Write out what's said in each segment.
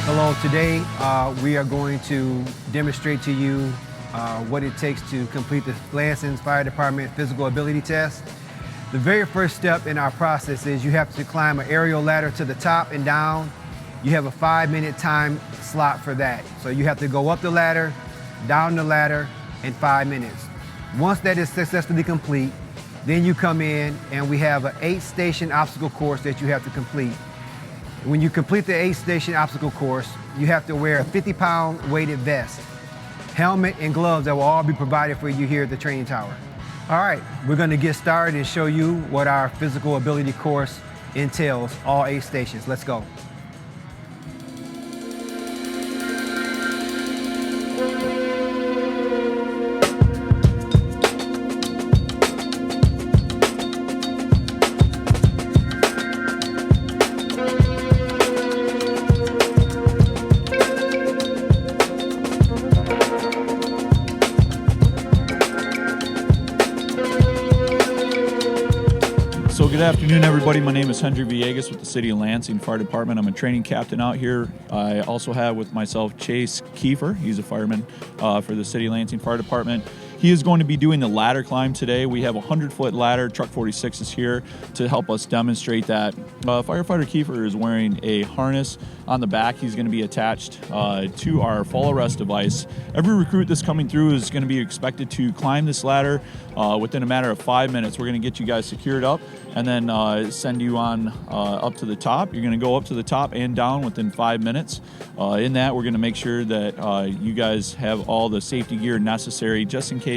Hello, today we are going to demonstrate to you what it takes to complete the Lansing Fire Department physical ability test. The very first step in our process is you have to climb an aerial ladder to the top and down. You have a 5-minute time slot for that. So you have to go up the ladder, down the ladder in 5 minutes. Once that is successfully complete, then you come in and we have an 8-station obstacle course that you have to complete. When you complete the 8-station obstacle course, you have to wear a 50-pound weighted vest, helmet, and gloves that will all be provided for you here at the training tower. All right, we're going to get started and show you what our physical ability course entails, all 8 stations. Let's go. So good afternoon, everybody. My name is Hendry Villegas with the City of Lansing Fire Department. I'm a training captain out here. I also have with myself Chase Kiefer. He's a fireman for the City of Lansing Fire Department. He is going to be doing the ladder climb today. We have a 100-foot ladder. Truck 46 is here to help us demonstrate that. Firefighter Kiefer is wearing a harness on the back. He's going to be attached to our fall arrest device. Every recruit that's coming through is going to be expected to climb this ladder within a matter of 5 minutes. We're going to get you guys secured up and then send you on up to the top. You're going to go up to the top and down within 5 minutes. In that, we're going to make sure that you guys have all the safety gear necessary just in case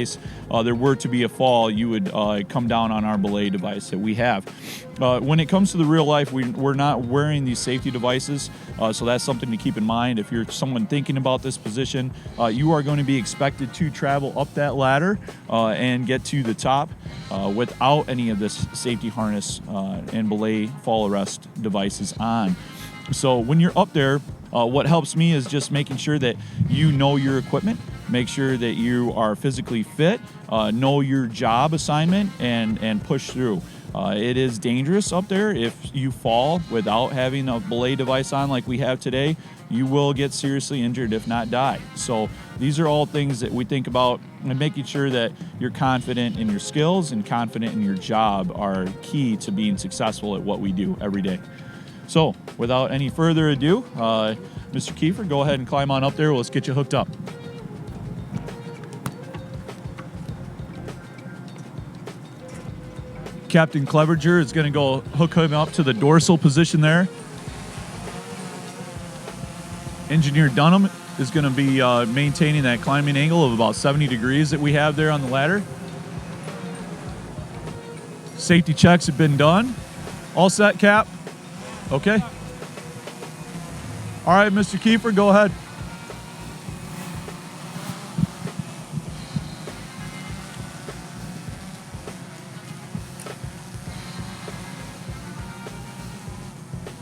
there were to be a fall. You would come down on our belay device that we have. When it comes to the real life, we're not wearing these safety devices, so that's something to keep in mind. If you're someone thinking about this position, you are going to be expected to travel up that ladder and get to the top without any of this safety harness and belay fall arrest devices on. So when you're up there, what helps me is just making sure that you know your equipment, make sure that you are physically fit, know your job assignment, and push through. It is dangerous up there. If you fall without having a belay device on like we have today, you will get seriously injured, if not die. So these are all things that we think about, and making sure that you're confident in your skills and confident in your job are key to being successful at what we do every day. So without any further ado, Mr. Kiefer, go ahead and climb on up there. Let's get you hooked up. Captain Clevenger is going to go hook him up to the dorsal position there. Engineer Dunham is going to be maintaining that climbing angle of about 70 degrees that we have there on the ladder. Safety checks have been done. All set, Cap? Okay. All right, Mr. Kiefer, go ahead.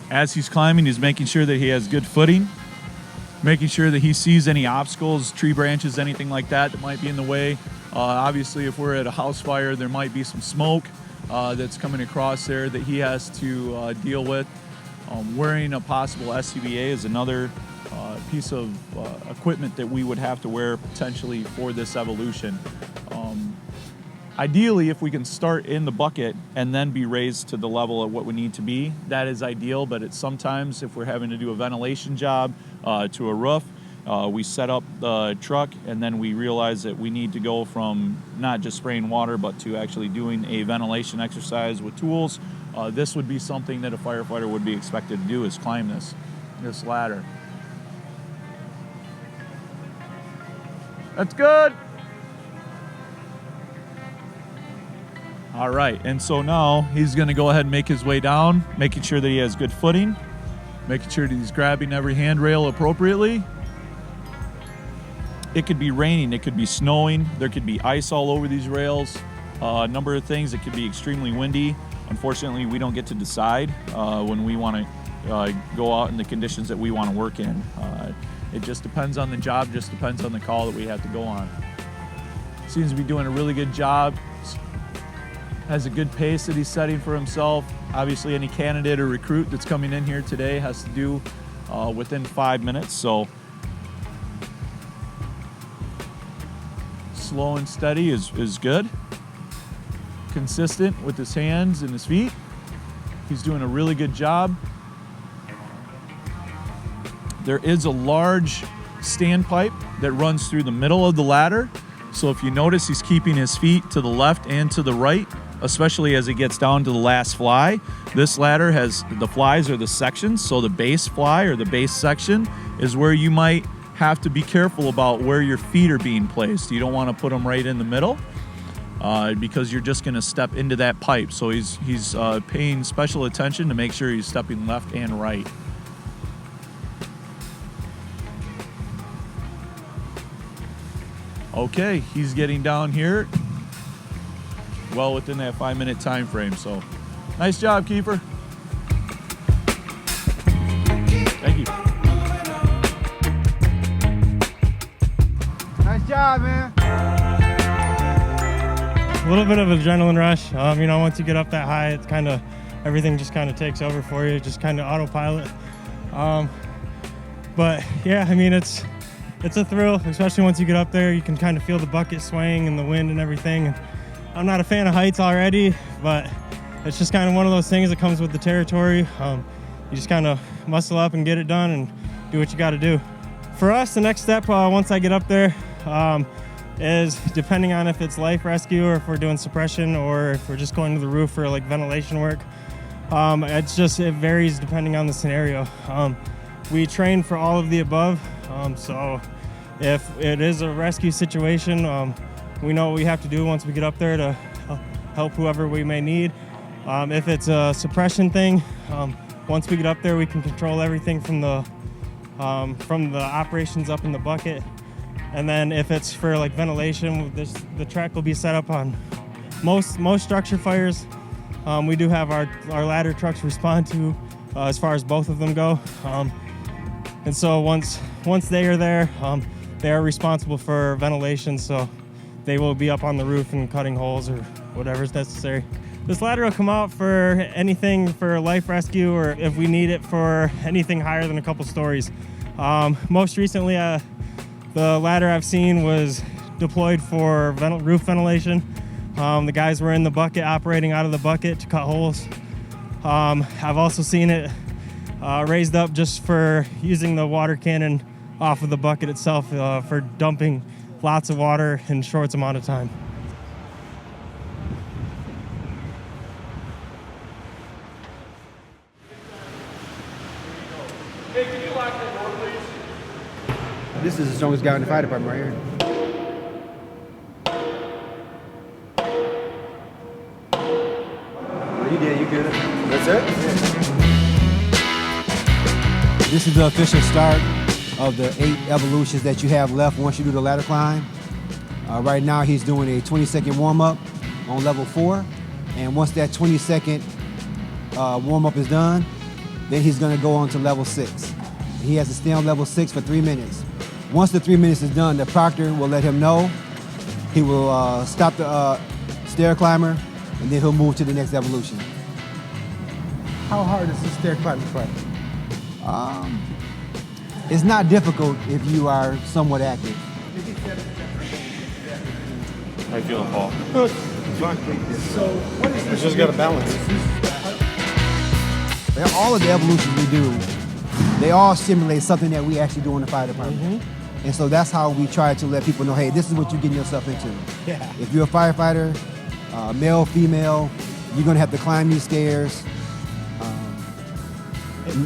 As he's climbing, he's making sure that he has good footing, making sure that he sees any obstacles, tree branches, anything like that that might be in the way. Obviously, if we're at a house fire, there might be some smoke that's coming across there that he has to deal with. Wearing a possible SCBA is another piece of equipment that we would have to wear potentially for this evolution. Ideally, if we can start in the bucket and then be raised to the level of what we need to be, that is ideal, but it's sometimes if we're having to do a ventilation job to a roof, we set up the truck and then we realize that we need to go from not just spraying water but to actually doing a ventilation exercise with tools. This would be something that a firefighter would be expected to do, is climb this ladder. That's good. All right, and so now he's going to go ahead and make his way down, making sure that he has good footing, making sure that he's grabbing every handrail appropriately, It could be raining, it could be snowing, there could be ice all over these rails, a number of things. It could be extremely windy. Unfortunately, we don't get to decide when we want to go out in the conditions that we want to work in. It just depends on the job, just depends on the call that we have to go on. Seems to be doing a really good job. Has a good pace that he's setting for himself. Obviously, any candidate or recruit that's coming in here today has to do within 5 minutes. So slow and steady is good. Consistent with his hands and his feet. He's doing a really good job. There is a large standpipe that runs through the middle of the ladder. So if you notice, he's keeping his feet to the left and to the right, especially as it gets down to the last fly. This ladder has, the flies are the sections, so the base fly or the base section is where you might have to be careful about where your feet are being placed. You don't want to put them right in the middle because you're just going to step into that pipe. So he's paying special attention to make sure he's stepping left and right. Okay, he's getting down here well within that 5-minute time frame. So nice job, Kiefer. Thank you. Nice job, man. A little bit of adrenaline rush. You know, once you get up that high, it's kind of, everything just kind of takes over for you, just kind of autopilot. But yeah, I mean, it's a thrill, especially once you get up there. You can kind of feel the bucket swaying and the wind and everything. I'm not a fan of heights already, but it's just kind of one of those things that comes with the territory. You just kind of muscle up and get it done and do what you got to do. For us, the next step, once I get up there, is depending on if it's life rescue or if we're doing suppression or if we're just going to the roof for like ventilation work. It varies depending on the scenario. We train for all of the above, so if it is a rescue situation, we know what we have to do once we get up there to help whoever we may need. If it's a suppression thing, once we get up there, we can control everything from the operations up in the bucket. And then if it's for like ventilation, the track will be set up on most structure fires. We do have our ladder trucks respond to as far as both of them go. And so once they are there, they are responsible for ventilation, so they will be up on the roof and cutting holes or whatever's necessary. This ladder will come out for anything for life rescue or if we need it for anything higher than a couple stories. Most recently, the ladder I've seen was deployed for roof ventilation. The guys were in the bucket, operating out of the bucket to cut holes. I've also seen it raised up just for using the water cannon off of the bucket itself for dumping lots of water in short amount of time. Hey, can you lock that door, please? This is the strongest guy in the fire department right here. You did, you good. That's it? This is the official start of the 8 evolutions that you have left once you do the ladder climb. Right now he's doing a 20-second warm-up on level 4. And once that 20-second warm-up is done, then he's gonna go on to level 6. He has to stay on level 6 for 3 minutes. Once the 3 minutes is done, the proctor will let him know. He will stop the stair climber, and then he'll move to the next evolution. How hard is the stair climbing part? It's not difficult if you are somewhat active. How you feeling, Paul? So what is this? Just got to balance. All of the evolutions we do, they all simulate something that we actually do in the fire department. Mm-hmm. And so that's how we try to let people know, hey, this is what you're getting yourself into. Yeah. If you're a firefighter, male, female, you're gonna have to climb these stairs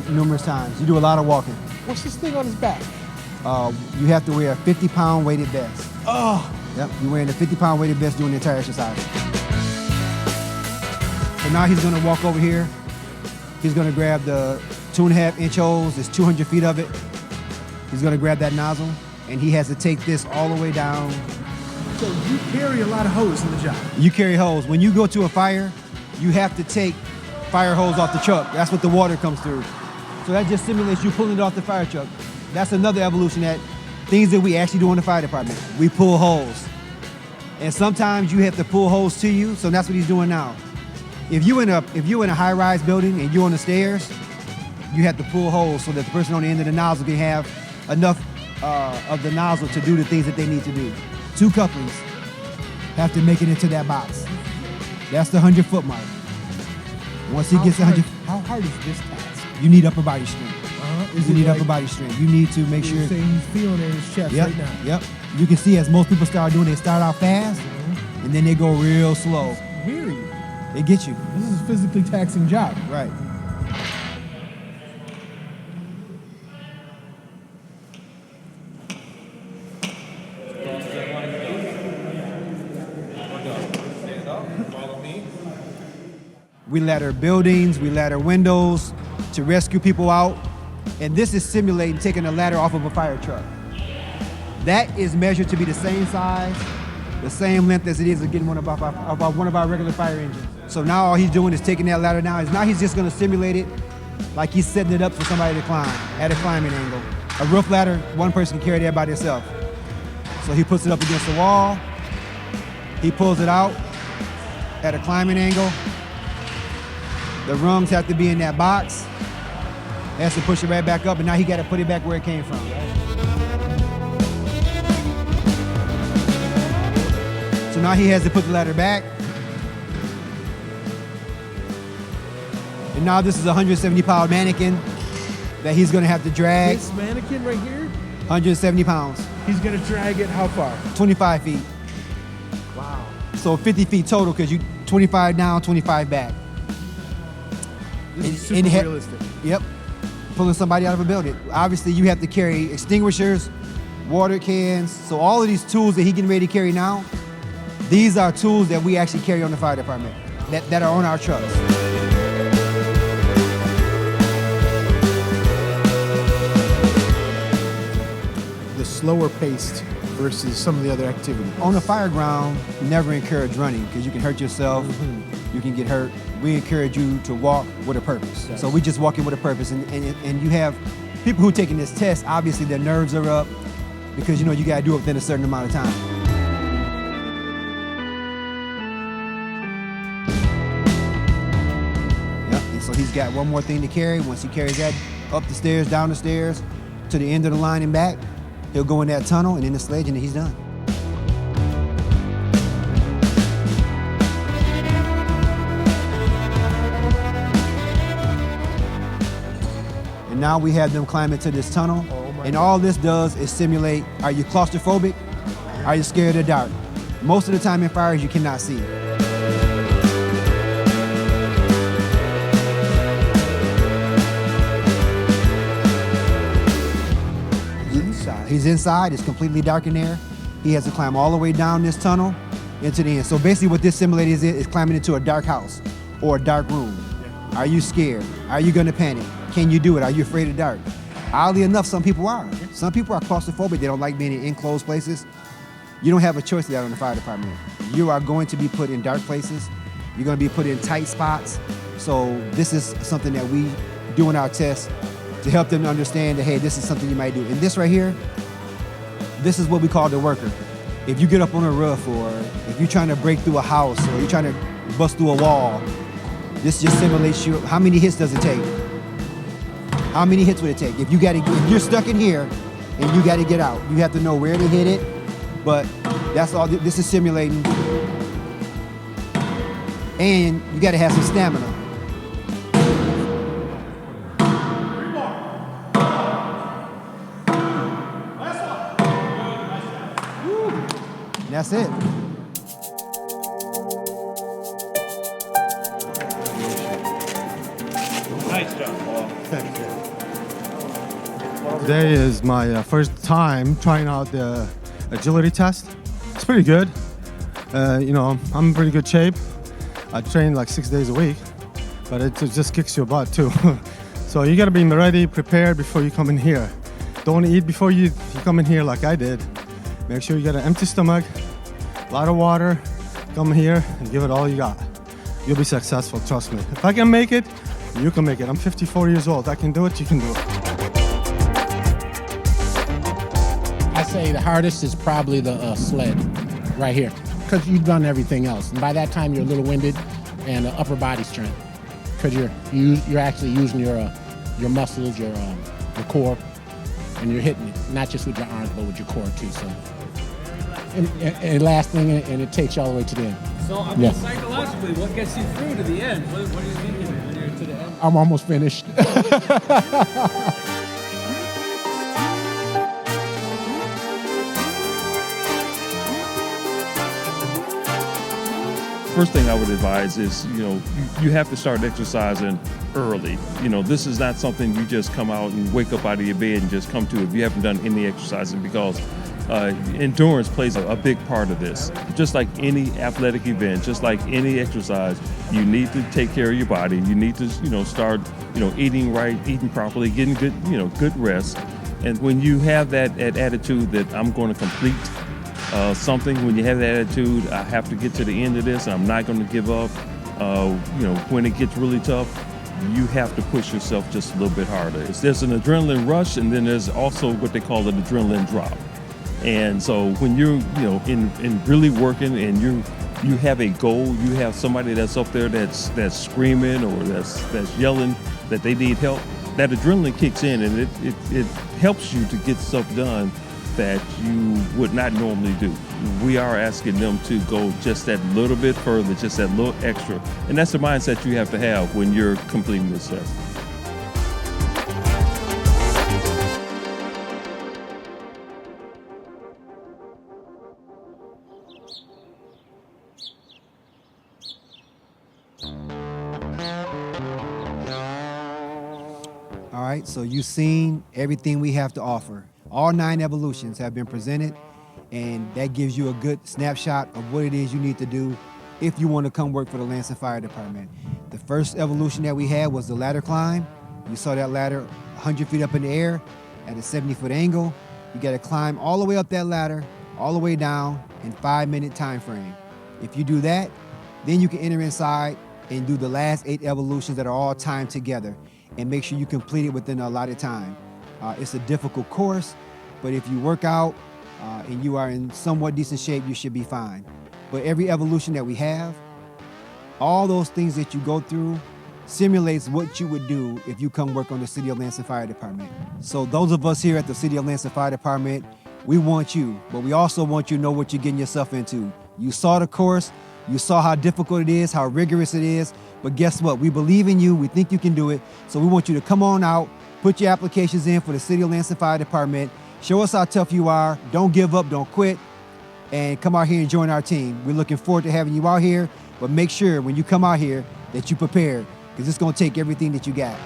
numerous times. You do a lot of walking. What's this thing on his back? You have to wear a 50-pound weighted vest. Oh. Yep, you're wearing a 50-pound weighted vest doing the entire exercise. So now he's gonna walk over here. He's gonna grab the 2.5-inch hose, there's 200 feet of it. He's gonna grab that nozzle, and he has to take this all the way down. So you carry a lot of hose in the job. You carry hose. When you go to a fire, you have to take fire hose off the truck. That's what the water comes through. So that just simulates you pulling it off the fire truck. That's another evolution, that things that we actually do in the fire department. We pull hose. And sometimes you have to pull hose to you, so that's what he's doing now. If you're in a high-rise building and you're on the stairs, you have to pull hose so that the person on the end of the nozzle can have enough of the nozzle to do the things that they need to do. 2 couplings have to make it into that box. That's the 100-foot mark. Once he gets 100, how hard is this task? you need upper body strength. Is You it need like, upper body strength. You need to make sure. You're saying he's feeling it in his chest Yep, right now. yep. You can see, as most people start doing, they start out fast, and then they go real slow. Weary. They get you. This is a physically taxing job. Right. We ladder buildings, we ladder windows to rescue people out. And this is simulating taking a ladder off of a fire truck. That is measured to be the same size, the same length as it is of getting one of our regular fire engines. So now all he's doing is taking that ladder down. Now he's just gonna simulate it like he's setting it up for somebody to climb at a climbing angle. A roof ladder, one person can carry that by themselves. So he puts it up against the wall, he pulls it out at a climbing angle. The rungs have to be in that box. He has to push it right back up, and now he got to put it back where it came from. So now he has to put the ladder back. And now this is a 170-pound mannequin that he's going to have to drag. This mannequin right here, 170 pounds, he's gonna drag it how far? 25 feet. Wow. So 50 feet total, because you 25 down, 25 back. This is And super realistic. Yep. Pulling somebody out of a building. Obviously, you have to carry extinguishers, water cans. So all of these tools that he's getting ready to carry now, these are tools that we actually carry on the fire department, that are on our trucks. The slower paced versus some of the other activities. On the fire ground, never encourage running, because you can hurt yourself, you can get hurt. We encourage you to walk with a purpose. Yes. So we just walk in with a purpose. And you have people who are taking this test, obviously their nerves are up, because you gotta do it within a certain amount of time. Yep, and so he's got one more thing to carry. Once he carries that up the stairs, down the stairs, to the end of the line and back, he'll go in that tunnel and in the sledge, and then he's done. And now we have them climb into this tunnel. And all this does is simulate, are you claustrophobic? Are you scared of the dark? Most of the time in fires, you cannot see. He's inside, it's completely dark in there. He has to climb all the way down this tunnel into the end. So basically what this simulator is climbing into a dark house or a dark room. Are you scared? Are you gonna panic? Can you do it? Are you afraid of dark? Oddly enough, some people are. Some people are claustrophobic. They don't like being in enclosed places. You don't have a choice of that on the fire department. You are going to be put in dark places. You're gonna be put in tight spots. So this is something that we do in our tests to help them understand that, hey, this is something you might do. And this right here, this is what we call the worker. If you get up on a roof, or if you're trying to break through a house, or you're trying to bust through a wall, this just simulates you. How many hits does it take? How many hits would it take? If you're stuck in here and you gotta get out, you have to know where to hit it, but that's all, this is simulating. And you gotta have some stamina. That's it. Nice job, Paul. Today is my first time trying out the agility test. It's pretty good. I'm in pretty good shape. I train like 6 days a week, but it just kicks your butt too. So you gotta be ready, prepared before you come in here. Don't eat before you come in here like I did. Make sure you got an empty stomach, a lot of water. Come here and give it all you got. You'll be successful, trust me. If I can make it, you can make it. I'm 54 years old. I can do it, you can do it. I say the hardest is probably the sled right here, because you've done everything else. And by that time, you're a little winded and upper body strength, because you're actually using your muscles, your core, and you're hitting it, not just with your arms, but with your core too. So, and last thing, and it takes you all the way to the end. So, I mean, psychologically, what gets you through to the end? What are you thinking when you're to the end? I'm almost finished. First thing I would advise is, you have to start exercising early. This is not something you just come out and wake up out of your bed and just come to if you haven't done any exercising, because endurance plays a big part of this. Just like any athletic event, just like any exercise, you need to take care of your body. You need to, start, eating right, eating properly, getting good, good rest. And when you have that attitude that I'm going to complete something, when you have that attitude, I have to get to the end of this, I'm not going to give up. When it gets really tough, you have to push yourself just a little bit harder. There's an adrenaline rush, and then there's also what they call an adrenaline drop. And so when you're, in really working, and you have a goal, you have somebody that's up there that's screaming or that's yelling that they need help, that adrenaline kicks in, and it helps you to get stuff done that you would not normally do. We are asking them to go just that little bit further, just that little extra. And that's the mindset you have to have when you're completing this test. All right, so you've seen everything we have to offer. All 9 evolutions have been presented, and that gives you a good snapshot of what it is you need to do if you want to come work for the Lansing Fire Department. The first evolution that we had was the ladder climb. You saw that ladder 100 feet up in the air at a 70-foot angle. You got to climb all the way up that ladder, all the way down in 5-minute time frame. If you do that, then you can enter inside and do the last 8 evolutions that are all timed together, and make sure you complete it within the allotted time. It's a difficult course, but if you work out and you are in somewhat decent shape, you should be fine. But every evolution that we have, all those things that you go through simulates what you would do if you come work on the City of Lansing Fire Department. So those of us here at the City of Lansing Fire Department, we want you, but we also want you to know what you're getting yourself into. You saw the course, you saw how difficult it is, how rigorous it is, but guess what? We believe in you, we think you can do it, so we want you to come on out, put your applications in for the City of Lansing Fire Department, show us how tough you are, don't give up, don't quit, and come out here and join our team. We're looking forward to having you out here, but make sure when you come out here that you prepare, because it's going to take everything that you got.